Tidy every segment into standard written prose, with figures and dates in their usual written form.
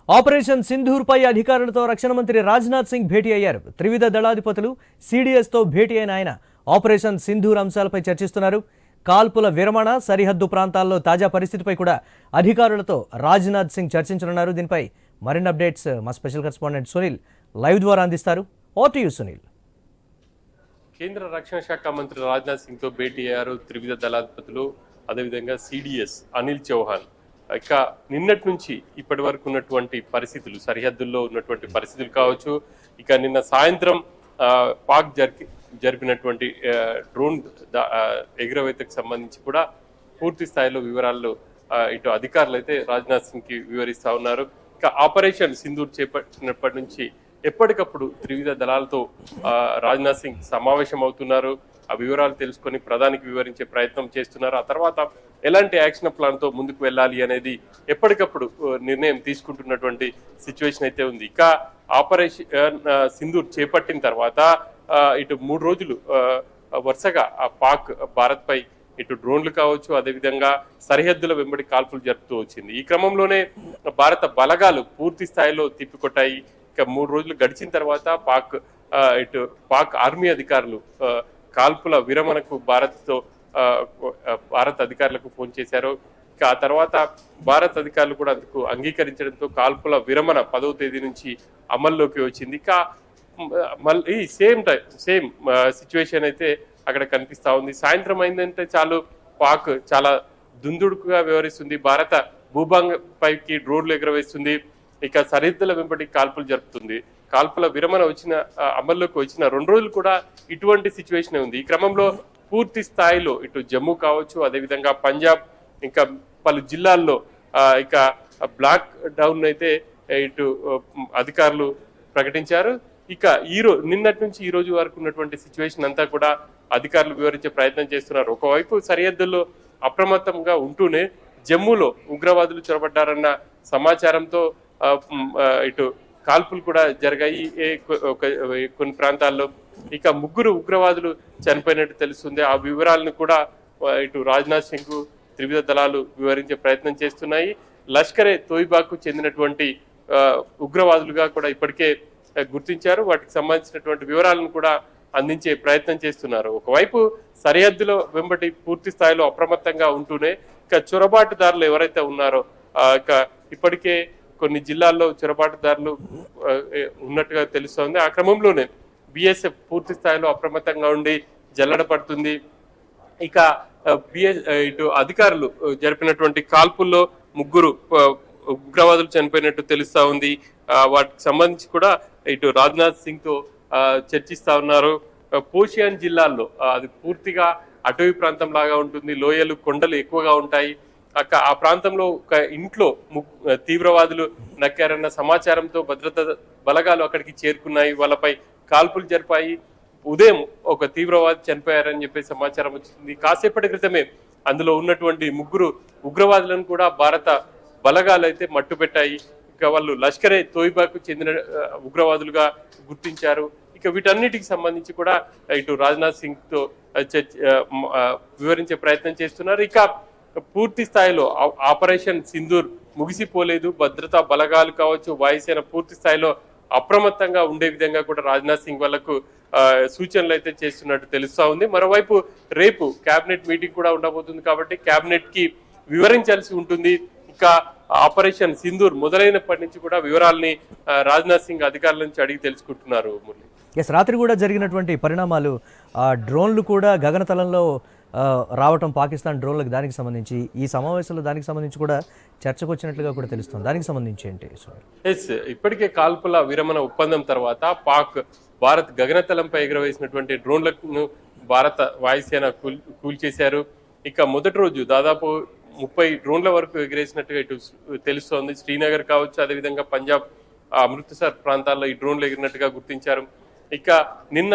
Operation సింధూర్పై అధికారులతో రక్షణ మంత్రి రాజ్నాథ్ సింగ్ భేటీ అయ్యారు. త్రివిధ దళాధిపతులు సిడిఎస్తో భేటీ అయిన ఆయన ఆపరేషన్ సింధూర్ అంశాలపై చర్చిస్తున్నారు. కాల్పుల విరమణ, సరిహద్దు ప్రాంతాల్లో తాజా పరిస్థితిపై కూడా అధికారులతో రాజ్నాథ్ సింగ్ చర్చించనున్నారు. దీనిపై మరిన్ని అప్డేట్స్ మా స్పెషల్ కరెస్పాండెంట్ సునీల్ లైవ్ ద్వారా అందిస్తారు. Over to you Sunil. కేంద్ర రక్షణ శాఖ మంత్రి రాజ్నాథ్ సింగ్ తో భేటీ అయ్యారు త్రివిధ దళాధిపతులు, అదేవిధంగా సిడిఎస్ అనిల్ చౌహాన్. ఇక నిన్నటి నుంచి ఇప్పటి వరకు ఉన్నటువంటి పరిస్థితులు, సరిహద్దుల్లో ఉన్నటువంటి పరిస్థితులు కావచ్చు, ఇక నిన్న సాయంత్రం పాక్ జరిపినటువంటి డ్రోన్ ఎగురవేతకు సంబంధించి కూడా పూర్తి స్థాయిలో వివరాలు ఇటు అధికారులు అయితే రాజ్నాథ్ సింగ్ కి వివరిస్తా ఉన్నారు. ఇక ఆపరేషన్ సింధూర్ చేపట్టినప్పటి నుంచి ఎప్పటికప్పుడు త్రివిధ దళాలతో రాజ్నాథ్ సింగ్ సమావేశం అవుతున్నారు. ఆ వివరాలు తెలుసుకొని ప్రధానికి వివరించే ప్రయత్నం చేస్తున్నారు. ఆ తర్వాత ఎలాంటి యాక్షన్ ప్లాన్ తో ముందుకు వెళ్ళాలి అనేది ఎప్పటికప్పుడు నిర్ణయం తీసుకుంటున్నటువంటి సిచ్యువేషన్ అయితే ఉంది. ఇక ఆపరేషన్ సింధూర్ చేపట్టిన తర్వాత ఇటు 3 రోజులు వరుసగా పాక్ భారత్ పై ఇటు డ్రోన్లు కావచ్చు, అదేవిధంగా సరిహద్దుల వెంబడి కాల్పులు జరుపుతూ వచ్చింది. ఈ క్రమంలోనే భారత బలగాలు పూర్తి స్థాయిలో తిప్పికొట్టాయి. ఇక 3 రోజులు గడిచిన తర్వాత పాక్ ఆర్మీ అధికారులు కాల్పుల విరమణకు భారత్ అధికారులకు ఫోన్ చేశారు. ఇక ఆ తర్వాత భారత్ అధికారులు కూడా అందుకు అంగీకరించడంతో కాల్పుల విరమణ 10వ తేదీ నుంచి అమల్లోకి వచ్చింది. ఇక మళ్ళీ సేమ్ సిచ్యువేషన్ అయితే అక్కడ కనిపిస్తా ఉంది. సాయంత్రం అయిందంటే చాలు పాక్ చాలా దుందుడుకుగా వ్యవహరిస్తుంది. భారత భూభాగంపైకి డ్రోన్లు ఎగురవేస్తుంది. ఇక సరిహద్దుల వెంబడి కాల్పులు జరుపుతుంది. కాల్పుల విరమణ అమల్లోకి వచ్చిన 2 రోజులు కూడా ఇటువంటి సిచ్యువేషన్ ఉంది. ఈ క్రమంలో పూర్తి స్థాయిలో ఇటు జమ్మూ కావచ్చు, అదేవిధంగా పంజాబ్, ఇంకా పలు జిల్లాల్లో ఇక బ్లాక్ డౌన్ అయితే ఇటు అధికారులు ప్రకటించారు. ఇక నిన్నటి నుంచి ఈ రోజు వరకు ఉన్నటువంటి సిచ్యువేషన్ అంతా కూడా అధికారులు వివరించే ప్రయత్నం చేస్తున్నారు. ఒకవైపు సరిహద్దుల్లో అప్రమత్తంగా ఉంటూనే జమ్మూలో ఉగ్రవాదులు చొరబడ్డారన్న సమాచారంతో ఇటు కాల్పులు కూడా జరిగాయి కొన్ని ప్రాంతాల్లో. ఇక 3 ఉగ్రవాదులు చనిపోయినట్టు తెలుస్తుంది. ఆ వివరాలను కూడా ఇటు రాజ్నాథ్ సింగ్ త్రివిధ దళాలు వివరించే ప్రయత్నం చేస్తున్నాయి. లష్కరే తోయిబాకు చెందినటువంటి ఉగ్రవాదులుగా కూడా ఇప్పటికే గుర్తించారు. వాటికి సంబంధించినటువంటి వివరాలను కూడా అందించే ప్రయత్నం చేస్తున్నారు. ఒకవైపు సరిహద్దులో వెంబడి పూర్తి స్థాయిలో అప్రమత్తంగా ఉంటూనే ఇక చొరబాటుదారులు ఎవరైతే ఉన్నారో ఇక ఇప్పటికే కొన్ని జిల్లాల్లో చొరబాటుదారులు ఉన్నట్టుగా తెలుస్తోంది. ఆ క్రమంలోనే బిఎస్ఎఫ్ పూర్తి స్థాయిలో అప్రమత్తంగా ఉండి జల్లడ పడుతుంది. ఇక ఇటు అధికారులు జరిపినటువంటి కాల్పుల్లో 3 ఉగ్రవాదులు చనిపోయినట్టు తెలుస్తా ఉంది. వాటికి సంబంధించి కూడా ఇటు రాజ్నాథ్ సింగ్ తో చర్చిస్తా ఉన్నారు. పోషియాన్ జిల్లాల్లో అది పూర్తిగా అటవీ ప్రాంతం లాగా ఉంటుంది. లోయలు, కొండలు ఎక్కువగా ఉంటాయి. ఆ ప్రాంతంలో ఒక ఇంట్లో తీవ్రవాదులు నక్కారన్న సమాచారంతో భద్రతా బలగాలు అక్కడికి చేరుకున్నాయి. వాళ్ళపై కాల్పులు జరిపాయి. ఉదయం ఒక తీవ్రవాది చనిపోయారని చెప్పి సమాచారం వచ్చింది. కాసేపటి క్రితమే అందులో ఉన్నటువంటి 3 ఉగ్రవాదులను కూడా భారత బలగాలు అయితే మట్టుపెట్టాయి. ఇక వాళ్ళు లష్కరే తోయిబాకు చెందిన ఉగ్రవాదులుగా గుర్తించారు. ఇక వీటన్నిటికి సంబంధించి కూడా ఇటు రాజ్నాథ్ సింగ్ తో వివరించే ప్రయత్నం చేస్తున్నారు. ఇక పూర్తి స్థాయిలో ఆపరేషన్ సింధూర్ ముగిసిపోలేదు. భద్రతా బలగాలు కావచ్చు, వాయుసేన పూర్తి స్థాయిలో అప్రమత్తంగా ఉండే విధంగా కూడా రాజ్నాథ్ సింగ్ వాళ్లకు సూచనలు అయితే చేస్తున్నట్టు తెలుస్తా ఉంది. మరోవైపు రేపు కేబినెట్ మీటింగ్ కూడా ఉండబోతుంది కాబట్టి కేబినెట్ కి వివరించాల్సి ఉంటుంది. ఇక ఆపరేషన్ సింధూర్ మొదలైనప్పటి నుంచి కూడా వివరాలని రాజ్నాథ్ సింగ్ అధికారుల నుంచి అడిగి తెలుసుకుంటున్నారు. మురళి, రాత్రి కూడా జరిగినటువంటి పరిణామాలు, డ్రోన్లు కూడా గగనతలంలో రావటం, పాకిస్తాన్ డ్రోన్లకు, దానికి సంబంధించి ఈ సమావేశంలో దానికి సంబంధించి కూడా చర్చకు వచ్చినట్లుగా కూడా తెలుస్తుంది. దానికి సంబంధించి ఏంటి? ఇప్పటికే కాల్పుల విరమణ ఒప్పందం తర్వాత భారత్ గగనతలంపై ఎగురవేసినటువంటి డ్రోన్లను భారత వాయుసేన కూల్చేశారు. ఇక మొదటి రోజు దాదాపు 30 డ్రోన్ల వరకు ఎగిరేసినట్టుగా ఇటు తెలుస్తోంది. శ్రీనగర్ కావచ్చు, అదేవిధంగా పంజాబ్, అమృత్సర్ ప్రాంతాల్లో ఈ డ్రోన్లు ఎగిరినట్టుగా గుర్తించారు. ఇక నిన్న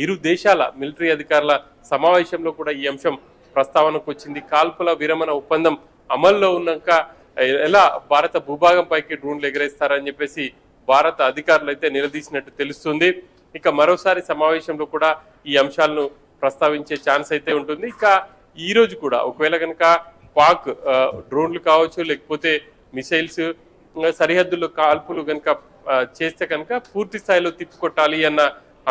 ఇరు దేశాల మిలిటరీ అధికారుల సమావేశంలో కూడా ఈ అంశం ప్రస్తావనకు వచ్చింది. కాల్పుల విరమణ ఒప్పందం అమల్లో ఉన్నాక ఎలా భారత భూభాగం పైకి డ్రోన్లు ఎగరేస్తారని చెప్పేసి భారత అధికారులు అయితే నిలదీసినట్టు తెలుస్తుంది. ఇక మరోసారి సమావేశంలో కూడా ఈ అంశాలను ప్రస్తావించే ఛాన్స్ అయితే ఉంటుంది. ఇక ఈ రోజు కూడా ఒకవేళ కనుక పాక్ డ్రోన్లు కావచ్చు, లేకపోతే మిసైల్స్ సరిహద్దుల్లో కాల్పులు కనుక చేస్తే కనుక పూర్తి స్థాయిలో తిప్పికొట్టాలి అన్న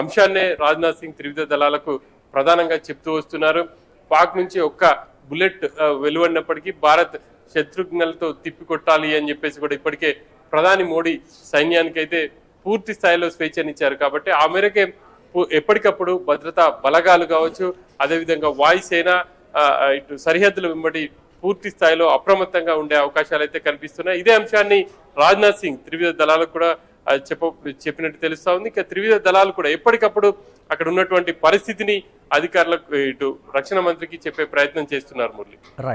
అంశాన్నే రాజ్నాథ్ సింగ్ త్రివిధ దళాలకు ప్రధానంగా చెప్తూ వస్తున్నారు. పాక్ నుంచి ఒక్క బుల్లెట్ వెలువడినప్పటికీ భారత్ శత్రుఘ్నలతో తిప్పికొట్టాలి అని చెప్పేసి కూడా ఇప్పటికే ప్రధాని మోడీ సైన్యానికి అయితే పూర్తి స్థాయిలో స్వేచ్ఛనిచ్చారు. కాబట్టి ఆ మేరకే ఎప్పటికప్పుడు భద్రతా బలగాలు కావచ్చు, అదేవిధంగా వాయుసేన ఇటు సరిహద్దుల వెంబడి పూర్తి స్థాయిలో అప్రమత్తంగా ఉండే అవకాశాలు అయితే కనిపిస్తున్నాయి. ఇదే అంశాన్ని రాజ్నాథ్ సింగ్ త్రివిధ దళాలకు కూడా చెప్పినట్టు తెలుస్తా ఉంది. ఇక త్రివిధ దళాలు కూడా ఎప్పటికప్పుడు అక్కడ ఉన్నటువంటి పరిస్థితిని అధికారులకు ఇటు రక్షణ మంత్రికి చెప్పే ప్రయత్నం చేస్తున్నారు మురళి. రైట్.